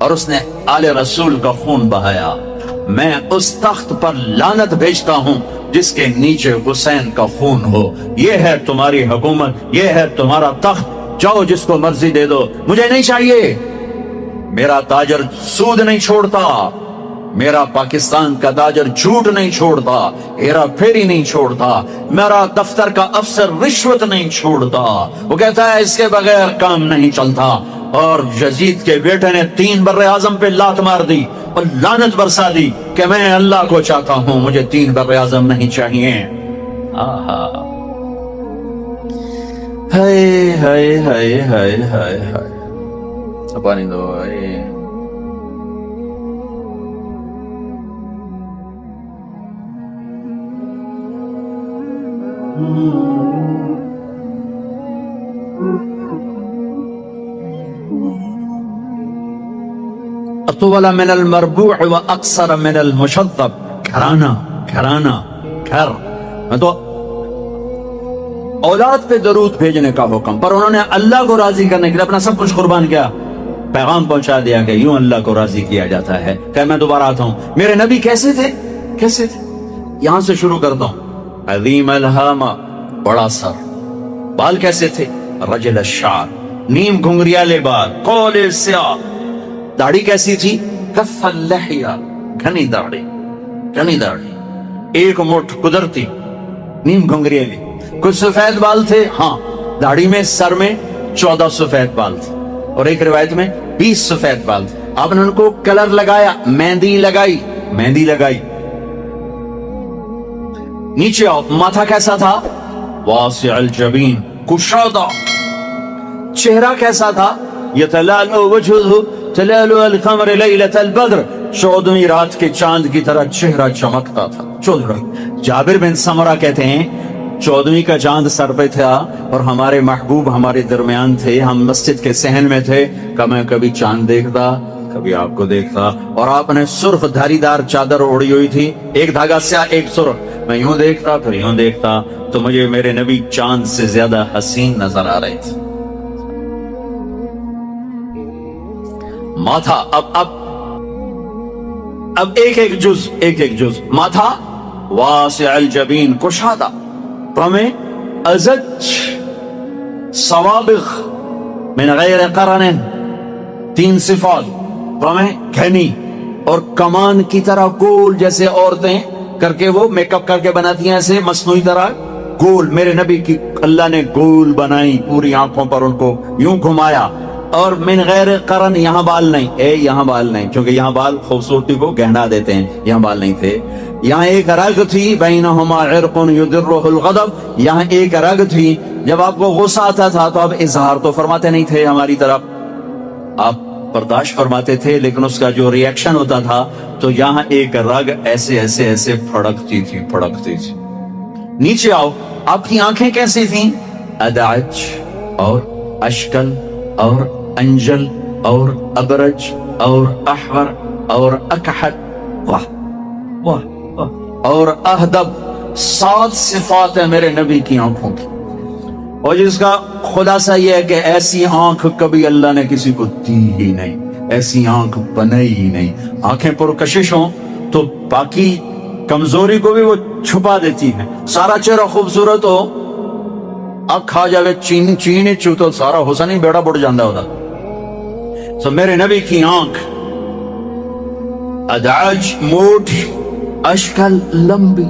اور اس نے آل رسول کا خون بہایا، میں اس تخت پر لعنت بھیجتا ہوں جس کے نیچے حسین کا خون ہو۔ یہ ہے تمہاری حکومت، یہ ہے تمہارا تخت، جاؤ جس کو مرضی دے دو، مجھے نہیں چاہیے۔ میرا تاجر سود نہیں چھوڑتا، میرا پاکستان کا تاجر جھوٹ نہیں چھوڑتا، ہیرا پھیری نہیں چھوڑتا، میرا دفتر کا افسر رشوت نہیں چھوڑتا۔ وہ کہتا ہے اس کے بغیر کام نہیں چلتا۔ اور یزید کے بیٹے نے 3 بر اعظم پہ لات مار دی اور لعنت برسا دی کہ میں اللہ کو چاہتا ہوں، مجھے 3 بر اعظم نہیں چاہیے۔ آہا، ہائے ہائے ہائے ہائے ہائے ہائے، پانی دو۔ اطول من المربوع واقصر من المشذب، گھرانہ گھر۔ میں تو اولاد پہ درود بھیجنے کا حکم، پر انہوں نے اللہ کو راضی کرنے کے لیے اپنا سب کچھ قربان کیا، پیغام پہنچا دیا کہ یوں اللہ کو راضی کیا جاتا ہے۔ کہ میں دوبارہ آتا ہوں، میرے نبی کیسے تھے؟ یہاں سے شروع کرتا ہوں۔ عظیم الہامہ، بڑا سر، بال کیسے تھے؟ رجل الشعر، نیم گھنگریالے بال، قول سیاہ۔ داڑھی کیسی تھی؟ کف اللحیہ، گھنی داڑھی، ایک مٹھ قدرتی، نیم گھنگریالے۔ کچھ سفید بال تھے، ہاں، داڑھی میں، سر میں 14 سفید بال تھے، اور ایک روایت میں 20 سفید بال تھے۔ آپ نے ان کو کلر لگایا، مہندی لگائی۔ نیچے آؤ، ماتھا کیسا تھا؟ واسع الجبین، کشادہ۔ چہرہ کیسا تھا؟ یتلالو وجہہ تلالو القمر لیلۃ البدر، 14ویں رات کے چاند کی طرح چہرہ چمکتا تھا۔ 14 جابر بن سمرہ کہتے ہیں 14ویں کا چاند سر پہ تھا اور ہمارے محبوب ہمارے درمیان تھے، ہم مسجد کے صحن میں تھے، کہ میں کبھی چاند دیکھتا، کبھی آپ کو دیکھتا، اور آپ نے سرخ دھاری دار چادر اوڑھی ہوئی تھی، ایک دھاگا سیاہ ایک سرخ، میں یوں دیکھتا پھر یوں دیکھتا، تو مجھے میرے نبی چاند سے زیادہ حسین نظر آ رہے تھے۔ ماتھا، اب ایک جز ماتھا واسع الجبین، کشادہ، پرمے ازج صوابغ من غیر قرن، 3 صفات، پرمے گھنی اور کمان کی طرح گول، جیسے عورتیں کر کے وہ میک اپ کر کے بناتی ہیں ایسے مصنوعی طرح گول، میرے نبی کی اللہ نے گول بنائی، پوری آنکھوں پر ان کو یوں گھمایا۔ اور من غیر قرن، یہاں بال نہیں، کیونکہ یہاں بال خوبصورتی کو گہنا دیتے ہیں، یہاں بال نہیں تھے۔ یہاں ایک رگ تھی، بینہما عرق یدرہ الغضب، یہاں ایک رگ تھی، جب آپ کو غصہ آتا تھا تو آپ اظہار تو فرماتے نہیں تھے ہماری طرف، آپ برداشت فرماتے تھے، لیکن اس کا جو ری ایکشن ہوتا تھا تو یہاں ایک رگ ایسے پھڑکتی تھی۔ نیچے آؤ، آپ کی آنکھیں کیسی تھیں؟ ادعج اور اشکل اور انجل اور ابرج اور احور اور اکحل، واہ اور اہدب، 7 صفات ہیں میرے نبی کی آنکھوں کی، اور جس کا خلاصہ یہ ہے کہ ایسی آنکھ کبھی اللہ نے کسی کو دی ہی نہیں، ایسی آنکھ بنائی ہی نہیں۔ آنکھیں پرکشش ہوں تو باقی کمزوری کو بھی وہ چھپا دیتی ہیں، سارا چہرہ خوبصورت ہو، اکھ آ جاوے چینی چو تو سارا حسن ہی بیڑا بڑھ جاندہ ہوتا۔ سو میرے نبی کی آنکھ ادعج، موٹ، اشکل، لمبی،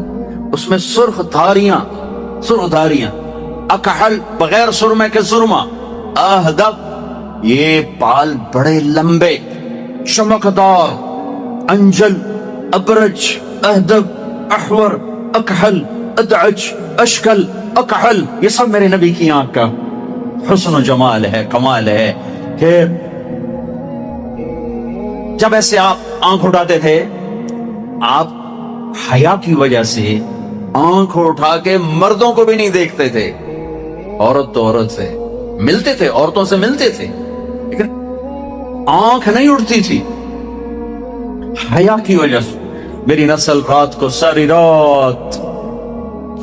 اس میں سرخ دھاریاں، اکحل، بغیر سرمے کے سرما، اہدب، یہ بال بڑے لمبے چمکدار، انجل، ابرج، اہدب، احور، اکحل، ادعج، اشکل، اکحل، یہ سب میرے نبی کی آنکھ کا حسن و جمال ہے، کمال ہے کہ جب ایسے آپ آنکھ اٹھاتے تھے، آپ حیا کی وجہ سے آنکھ اٹھا کے مردوں کو بھی نہیں دیکھتے تھے، عورت تو عورت سے ملتے تھے، عورتوں سے ملتے تھے، لیکن آنکھ نہیں اٹھتی تھی حیا کی وجہ سے۔ میری نسل رات کو ساری رات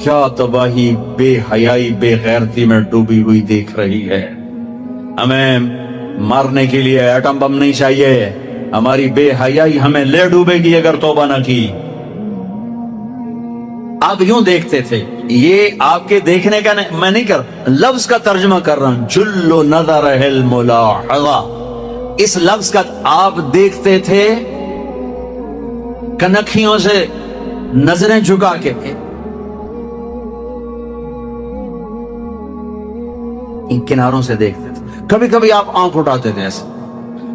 کیا تباہی، بے حیائی، بے غیرتی میں ڈوبی ہوئی دیکھ رہی ہے۔ ہمیں مارنے کے لیے ایٹم بم نہیں چاہیے، ہماری بے حیائی ہمیں لے ڈوبے گی اگر توبہ نہ کی. آپ یوں دیکھتے تھے. یہ آپ کے دیکھنے کا میں نہیں کر لفظ کا ترجمہ کر رہا ہوں. جل نظر الملاحظہ، اس لفظ کا آپ دیکھتے تھے کنکھیوں سے نظریں جھکا کے، ان کناروں سے دیکھتے تھے. کبھی کبھی آپ آنکھ اٹھاتے تھے ایسے،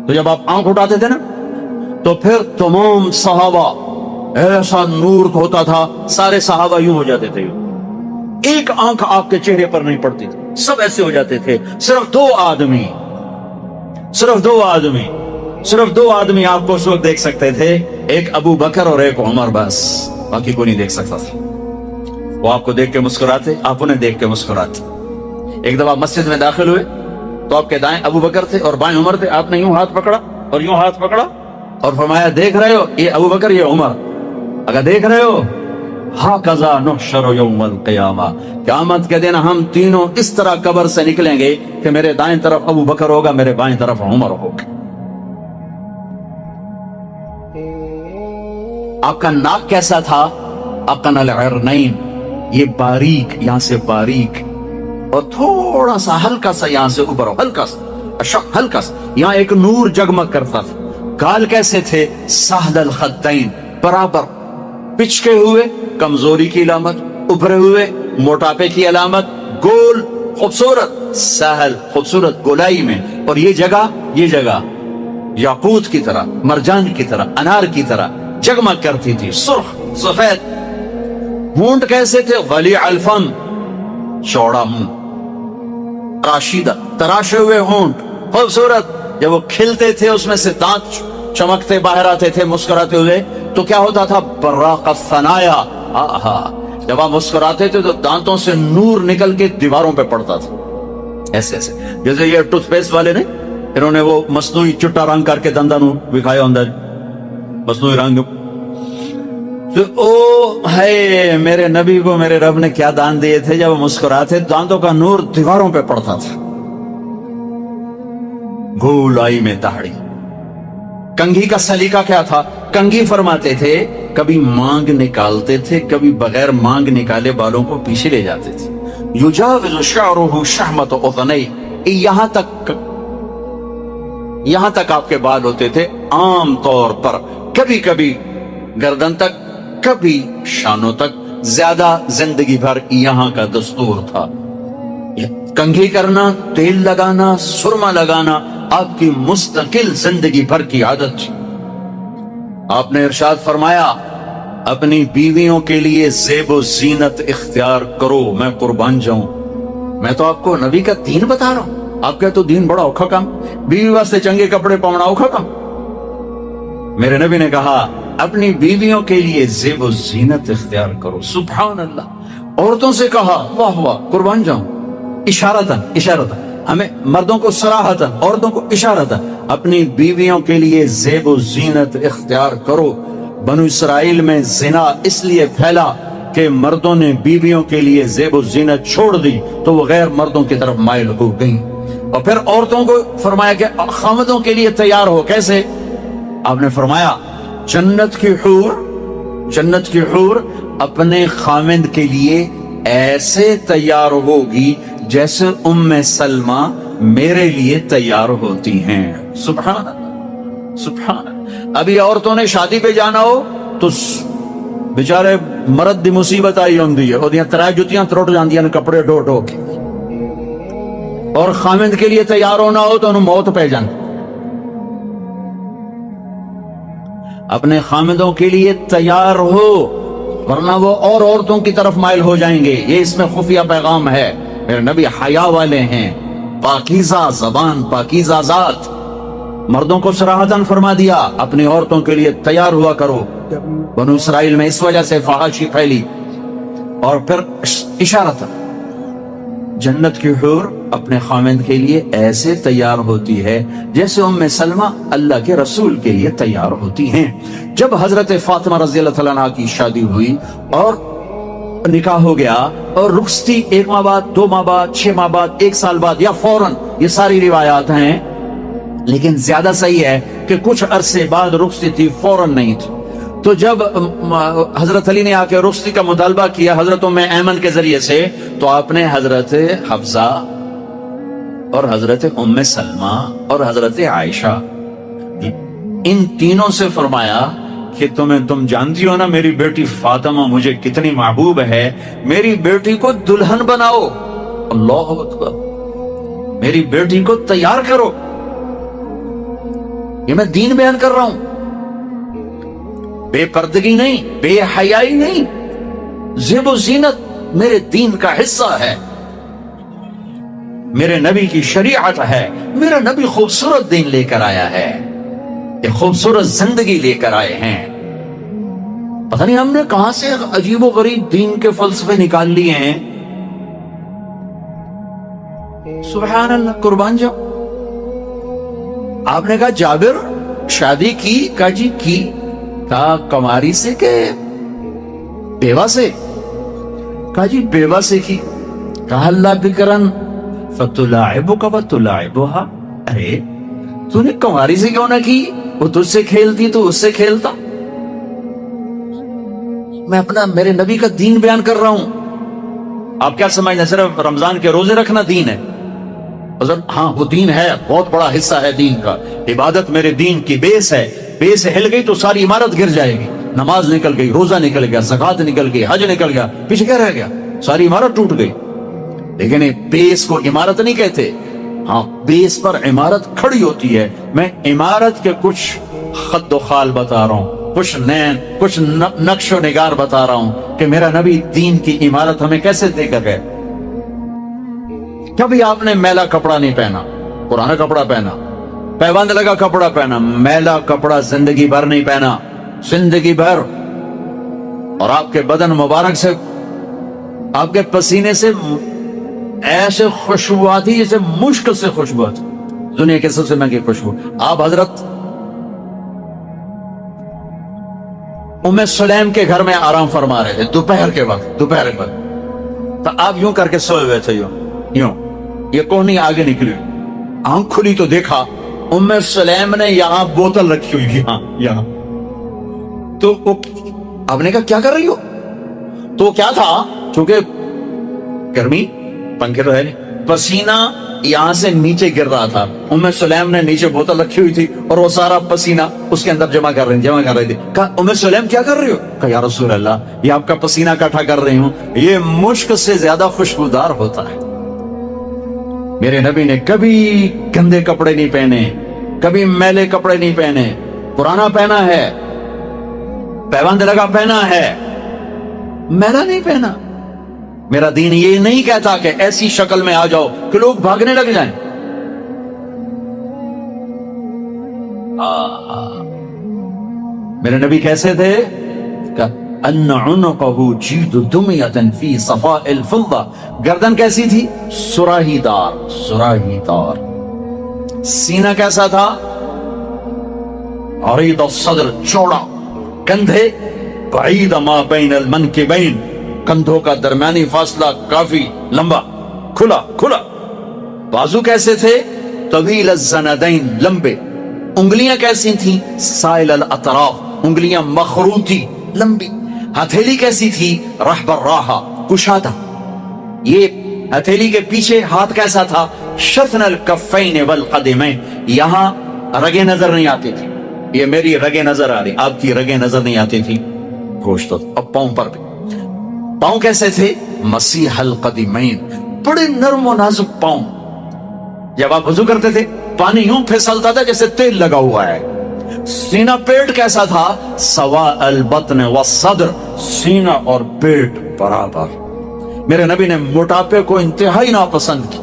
تو جب آپ آنکھ اٹھاتے تھے نا تو پھر تمام صحابہ ایسا نور ہوتا تھا، سارے صحابہ یوں ہو جاتے تھے. ایک آنکھ آپ کے چہرے پر نہیں پڑتی تھی، سب ایسے ہو جاتے تھے. صرف دو آدمی آپ کو اس وقت دیکھ سکتے تھے، ایک ابو بکر اور ایک عمر، بس باقی کوئی نہیں دیکھ سکتا تھا. وہ آپ کو دیکھ کے مسکراتے، آپ انہیں دیکھ کے مسکراتے. ایک دفعہ مسجد میں داخل ہوئے تو آپ کے دائیں ابو بکر تھے اور بائیں عمر تھے. آپ نے یوں ہاتھ پکڑا اور یوں ہاتھ پکڑا اور فرمایا دیکھ رہے ہو یہ ابو بکر یہ عمر، اگر دیکھ رہے ہو ہاکذا نحشر یوم القیامہ، قیامت کے دن ہم تینوں اس طرح قبر سے نکلیں گے کہ میرے دائیں طرف ابو بکر ہوگا، میرے بائیں طرف عمر ہوگا. آپ کا ناک کیسا تھا؟ اقن العرنین، یہ باریک، یہاں سے باریک اور تھوڑا سا ہلکا سا یہاں سے اوپر، ہلکا سا یہاں ایک نور جگمگ کرتا تھا. گال کیسے تھے؟ سہل الخدین، برابر پچکے ہوئے، کمزوری کی علامت، ابھرے ہوئے موٹاپے کی علامت، گول خوبصورت، سہل خوبصورت گولائی میں. اور یہ جگہ یاقوت کی طرح، مرجان کی طرح، انار کی طرح جگمگ کرتی تھی، سرخ سفید. ہونٹ کیسے تھے؟ ولیع الفم، چوڑا منہ، راشدہ، تراشے ہوئے ہونٹ، خوبصورت. جب وہ کھلتے تھے اس میں سے دانت چمکتے باہر آتے تھے مسکراتے ہوئے تو کیا ہوتا تھا؟ براق الثنایا. جب آپ مسکراتے تھے تو دانتوں سے نور نکل کے دیواروں پہ پڑتا تھا، ایسے ایسے. جیسے یہ ٹوتھ پیسٹ والے نے، انہوں نے وہ مصنوعی چٹا رنگ کر کے دنداں نو دکھایا اندر مصنوعی رنگ. تو او ہے میرے نبی کو میرے رب نے کیا دان دیے تھے، جب وہ مسکراتے دانتوں کا نور دیواروں پہ پڑتا تھا. گولائی میں داڑھی. کنگھی کا سلیقہ کیا تھا؟ کنگھی فرماتے تھے کبھی مانگ نکالتے تھے، کبھی بغیر مانگ نکالے بالوں کو پیچھے لے جاتے تھے. یجاوز شعرہ شحمۃ اذنی، یہاں تک آپ کے بال ہوتے تھے عام طور پر، کبھی کبھی گردن تک، کبھی شانوں تک، زیادہ زندگی بھر یہاں کا دستور تھا. کنگھی کرنا، تیل لگانا، سرما لگانا آپ کی مستقل زندگی بھر کی عادت تھی. آپ نے ارشاد فرمایا اپنی بیویوں کے لیے زیب و زینت اختیار کرو، میں قربان جاؤں. میں تو آپ کو نبی کا دین بتا رہا ہوں، آپ کا تو دین بڑا اوکھا کام، بیوی واسطے چنگے کپڑے پاؤنا اوکھا کام. میرے نبی نے کہا اپنی بیویوں کے لیے زیب و زینت اختیار کرو. سبحان اللہ. عورتوں سے کہا واہ واہ قربان جاؤں، اشارتاً ہمیں مردوں کو صراحتاً، عورتوں کو اشارتاً اپنی بیویوں کے لیے زیب و زینت اختیار کرو. بنو اسرائیل میں زنا اس لیے پھیلا کہ مردوں نے بیویوں کے لیے زیب و زینت چھوڑ دی تو وہ غیر مردوں کی طرف مائل ہو گئیں. اور پھر عورتوں کو فرمایا کہ خامدوں کے لیے تیار ہو. کیسے؟ آپ نے فرمایا جنت کی حور اپنے خامد کے لیے ایسے تیار ہوگی جیسے ام سلمہ میرے لیے تیار ہوتی ہیں. سبحان اللہ، سبحان اللہ. ابھی عورتوں نے شادی پہ جانا ہو تو بیچارے مرد دی مصیبت آئی ہوندی ہے، اودیاں ترائے جتیاں ترٹ جاندیاں نے کپڑے ڈھو ڈھو کے، اور خامد کے لیے تیار ہونا ہو تو انہوں موت پہ جان. اپنے خامدوں کے لیے تیار ہو ورنہ وہ اور عورتوں کی طرف مائل ہو جائیں گے. یہ اس میں خفیہ پیغام ہے. میرے نبی حیا والے ہیں، پاکیزہ زبان، پاکیزہ ذات. مردوں کو صراحتاً فرما دیا اپنی عورتوں کے لیے تیار ہوا کرو. بنو اسرائیل میں اس وجہ سے فحاشی پھیلی. اور پھر اشارتاً جنت کی حور اپنے خامد کے لیے ایسے تیار ہوتی ہے جیسے ام سلمہ اللہ کے رسول کے لیے تیار ہوتی ہیں. جب حضرت فاطمہ رضی اللہ تعالیٰ عنہ کی شادی ہوئی اور نکاح ہو گیا اور رخصتی 1 ماہ بعد، 2 ماہ بعد، 6 ماہ بعد، 1 سال بعد یا فوراً، یہ ساری روایات ہیں. لیکن زیادہ صحیح ہے کہ کچھ عرصے بعد رخصتی تھی، فوراً نہیں تھی. تو جب حضرت علی نے آ کے رخصتی کا مطالبہ کیا حضرت ام ایمن کے ذریعے سے، تو آپ نے حضرت حفصہ اور حضرت ام سلمہ اور حضرت عائشہ ان تینوں سے فرمایا کہ تم جانتی ہو نا میری بیٹی فاطمہ مجھے کتنی محبوب ہے، میری بیٹی کو دلہن بناؤ. اللہ اکبر، میری بیٹی کو تیار کرو. یہ میں دین بیان کر رہا ہوں، بے پردگی نہیں، بے حیائی نہیں، زیب و زینت میرے دین کا حصہ ہے، میرے نبی کی شریعت ہے. میرا نبی خوبصورت دین لے کر آیا ہے، ایک خوبصورت زندگی لے کر آئے ہیں. پتہ نہیں ہم نے کہاں سے عجیب و غریب دین کے فلسفے نکال لیے ہیں. سبحان اللہ، قربان جاؤ. آپ نے کہا جابر شادی کی؟ کہا جی کی. کہا کماری سے کہ بیوہ سے؟ کہا جی بیوہ سے کی. کہا اللہ بکرن فتلاعبک وتلاعبها. ارے تو نے کماری سے کیوں نہ کی؟ وہ تجھ سے کھیلتی تو اس سے کھیلتا. میں اپنا میرے نبی کا دین بیان کر رہا ہوں. آپ کیا سمجھنا صرف رمضان کے روزے رکھنا دین ہے؟ ہاں وہ دین ہے، بہت بڑا حصہ ہے دین کا. عبادت میرے دین کی بیس ہے، بیس ہل گئی تو ساری عمارت گر جائے گی. نماز نکل گئی، روزہ نکل گیا، زکوٰۃ نکل گئی، حج نکل گیا، پیچھے کیا رہ گیا؟ ساری عمارت ٹوٹ گئی. لیکن بیس کو عمارت نہیں کہتے. ہاں بیس پر عمارت کھڑی ہوتی ہے. میں عمارت کے کچھ خط و خال بتا رہا ہوں، کچھ نقش و نگار بتا رہا ہوں کہ میرا نبی دین کی عمارت ہمیں کیسے دے کر گئے. کبھی آپ نے میلا کپڑا نہیں پہنا، پرانا کپڑا پہنا، پیبند لگا کپڑا پہنا. میلا کپڑا زندگی بھر نہیں پہنا، زندگی بھر. اور آپ کے بدن مبارک سے، آپ کے پسینے سے ایسے خوشبو آتی جیسے مشک سے خوشبو آتی، دنیا کے سب سے مہنگی خوشبو. آپ حضرت ام سلیم کے گھر میں آرام فرما رہے تھے دوپہر کے وقت. تو آپ یوں کر کے سوئے ہوئے تھے، یوں یہ کوہنی آگے نکلی، آنکھ کھلی تو دیکھا ام سلیم نے یہاں بوتل رکھی ہوئی، یہاں. تو آپ نے کہا کیا کر رہی ہو؟ تو کیا تھا، چونکہ گرمی، پنکھے تو ہے نہیں، پسینہ یہاں سے نیچے گر رہا تھا. ام سلیم نے نیچے بوتل رکھی ہوئی تھی اور وہ سارا پسینہ اس کے اندر جمع کر رہی تھی. کہا ام سلیم کیا کر رہی ہو؟ کہا یا رسول اللہ یہ آپ کا پسینہ اکٹھا کر رہی ہوں، یہ مشک سے زیادہ خوشبودار ہوتا ہے. میرے نبی نے کبھی گندے کپڑے نہیں پہنے، کبھی میلے کپڑے نہیں پہنے. پرانا پہنا ہے، پیبند لگا پہنا ہے، میلا نہیں پہنا. میرا دین یہ نہیں کہتا کہ ایسی شکل میں آ جاؤ کہ لوگ بھاگنے لگ جائیں. میرے نبی کیسے تھے؟ ان عنقه جید دمیۃ فی صفاء الفضہ. گردن کیسی تھی؟ سراہی دار. سینہ کیسا تھا؟ عریض الصدر، چوڑا. کندھے بعید ما بین المنکبین، کندھوں کا درمیانی فاصلہ کافی لمبا، کھلا. بازو کیسے تھے؟ طویل الزندین، لمبے. انگلیاں کیسی تھیں؟ سائل الاطراف، انگلیاں مخروطی، لمبی. ہتھیلی کیسی تھی؟ رحب الراحہ، کشادہ. یہ ہتھیلی کے پیچھے ہاتھ کیسا تھا؟ شثن الکفین والقدمین، یہاں رگیں نظر نہیں آتی تھی. یہ میری رگیں نظر آ رہی، آپ کی رگیں نظر نہیں آتی تھی. گوشت. اب پاؤں پر بھی، پاؤں کیسے تھے؟ مسیح القدمین، بڑے نرم و نازک پاؤں. جب آپ وضو کرتے تھے پانی یوں پھسلتا تھا جیسے تیل لگا ہوا ہے. سینہ پیٹ کیسا تھا؟ سواء البطن والصدر، سینہ اور پیٹ برابر. میرے نبی نے موٹاپے کو انتہائی ناپسند کی.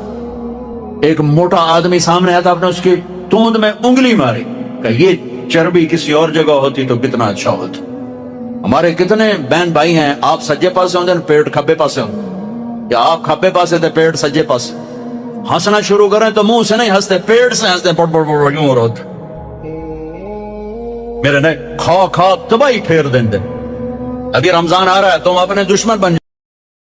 ایک موٹا آدمی سامنے آیا تھا، آپ نے اس کی توند میں انگلی ماری کہ یہ چربی کسی اور جگہ ہوتی تو کتنا اچھا ہوتا. ہمارے کتنے بہن بھائی ہیں، آپ سجے پاسے ہوتے ہیں پیٹ کھبے پاسے ہوتے، یا آپ کھبے پاسے تھے پیٹ سجے پاسے. ہنسنا شروع کریں تو منہ سے نہیں ہنستے، پیٹ سے ہنستے، پڑ پڑ پڑ یوں ہو رہا. میرے نے کھا تباہی پھیر دیں. ابھی رمضان آ رہا ہے، تم اپنے دشمن بن